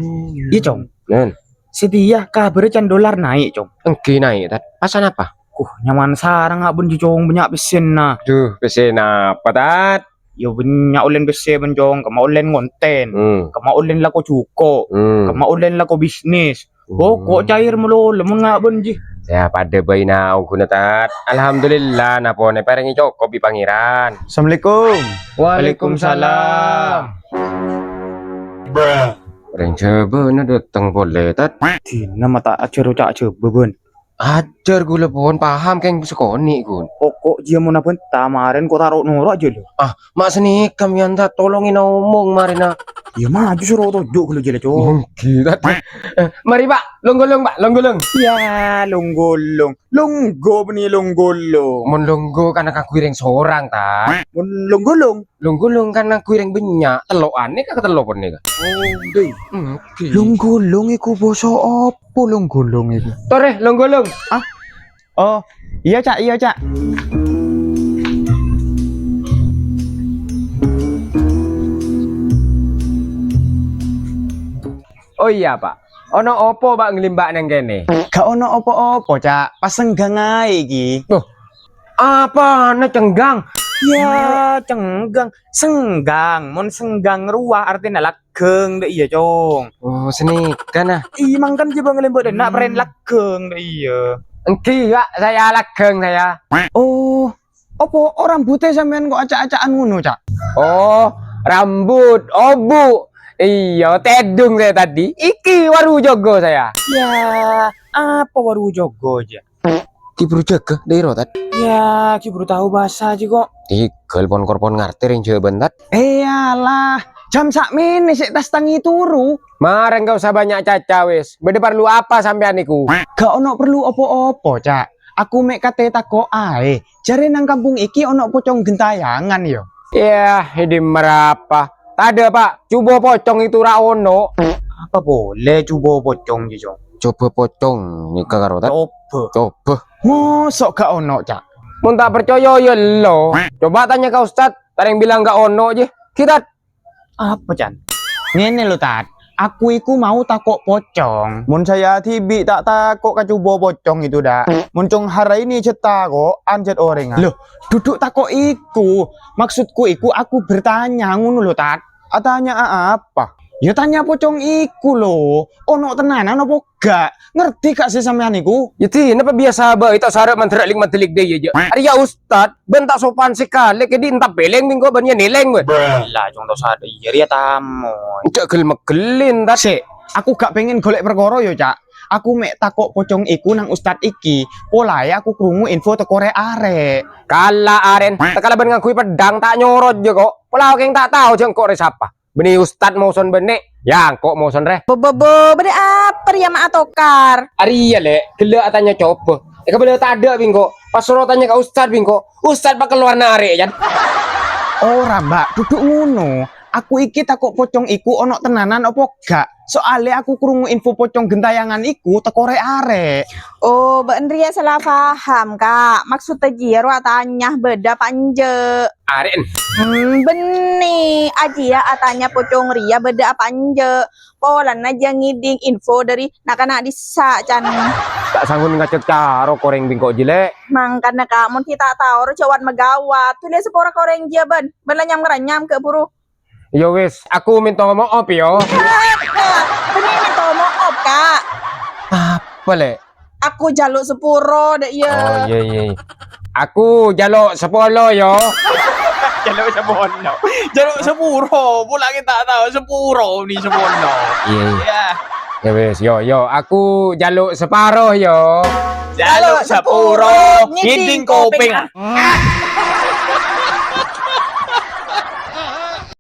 Iya, Cong. Nen, Setia kabarnya dolar naik, Cong. engki naik tat. Pasan apa? Nyaman sarang ngak benji, Cong. Banyak pesen nah. Duh, pesen apa tat? Yo banyak ulen pesen ben, Cong. Kama ulen konten. Kama ulen lako cuko. Kama ulen lako bisnis. Kok cair mulu lemon ngak benji. Ya pada bayi naung kuna tat. Alhamdulillah napone parengi coko bi pangeran. Assalamualaikum. Waalaikumsalam. Reng coba na datang boleh tat. Dina mata ajar cak coba ben. Ajar gula pohon paham keng sekoni gun. Pokok dia mau nabun tamaren kok taruh nurok aja lo. Mak seni kami anda tolongin ngomong marina. Ya maju suruh tojuk kalau jele, Cong. Gila. Mari Pak, longgolong Pak, longgolong. Ya longgolong. Longgo beni longgolong. Mon longgo kan aku ireng seorang ta. Mun longgolong. Longgolong kan aku ireng banyak. Telokane ka ketelok ne ka. Oh, deh. Okay. Longgolong iku basa apa longgolong iku? Tore longgolong. Oh, iya Cak, iya Cak. Oh iya Pak. Ono opo Pak ngelimbak nang kene? Gak ono apa-apa, Cak. Pas senggang ae iki. Loh. Apa ana cenggang? Ya, cenggang, senggang. Mun senggang ruah artinya lageng deh iya, Cong. Oh, seni kan Imang kan coba ngelembut dan nak peren lageng deh iya. Engki Kak, saya lageng saya. Oh, apa orang rambutnya sampean kok acak-acakan ngono, Cak? Oh, rambut, obu. Iya, tedung saya tadi. Iki waru jogo saya. Ya, apa waru jogo aja? Ki bro jaga daerah tat. Ya, ki baru tahu bahasa aja kok. Tigel pon korpon ngerti ring jawaban tat. Iyalah, jam sak meneh sik tas tangi turu. Mareng gak usah banyak caca wis. Bede perlu apa sampean niku? Gak ono perlu opo-opo, Cak. Aku mek kate takok ae. Jare nang kampung iki ono pocong gentayangan yo. Ya, ini merapa. Ada Pak, coba pocong itu ra ono. Apa boleh coba pocong ji, Cong? Coba pocong nikah karo tat. Coba. Mosok gak ono, Cak? Mun tak percaya ya lo. Coba tanya ke Ustad, tareng bilang gak ono aja. Kita Apa, Chan? Ngene lho, Tat. Aku iku mau takok pocong. Mun saya tibi tak takok ka coba pocong itu dak. Mun cong hari ini cetak kok anjet orang. Loh, duduk takok iku. Maksudku iku aku bertanya ngono lho, Tat. Tanya apa? Ya tanya pocong iku lho. Ono tenanan apa gak? Ngerti gak sih sampean iku? ya kenapa biasa ba itu sarap manterak matelik deh ya. Arya Ustad bentak sopan sekali ke di entah beleng minggu banyak nileng we. Lah cong tos ada iya tamu. Cak gel megelin tat. Sik, aku gak pengen golek perkara yo, Cak. Aku mek takok pocong iku nang Ustad iki. Polae aku krungu info teko arek. Kala aren, tekala ben ngakui pedang tak nyorot je kok. Pola keng tak tahu jeng kok resapa. Beni Ustad mau son benek, yang kok mau son re. Bede apa ya mak atokar? Arya le, gila tanya coba. Beliau tak ada bingko. Pas suruh tanya ke Ustad bingko, Ustad bakal keluar narik kan. Ora, Mbak, duduk ngono. Aku iki takok pocong iku ono tenanan apa gak? Soalnya aku krungu info pocong gentayangan iku teko arek. Oh, Mbak Andrea salah paham, Kak. Maksudnya jiro tanya beda panje. Aren. Benih aja atanya pocong ria beda panje. Polan aja ngiding info dari nak-nak disa can. Tak sanggup ngacet caro koreng bingko jile. Mangkana kamu kita tahu cowat megawat. Tulis sepora koreng dia ben. Berlanyam ngeranyam ke buru. Yo wis, aku minta maaf yo. Benih minta maaf, Kak. Apa le? Aku jaluk sepuro dek ya. Oh iya. Aku jaluk 10 yo. Jaluk sepono. Jaluk sepuro. Pula kita tahu sepuro ni sepono. Iya. Ya. Ya wis, yo aku jaluk separuh yo. Jaluk sepuro. Ngiding kopeng.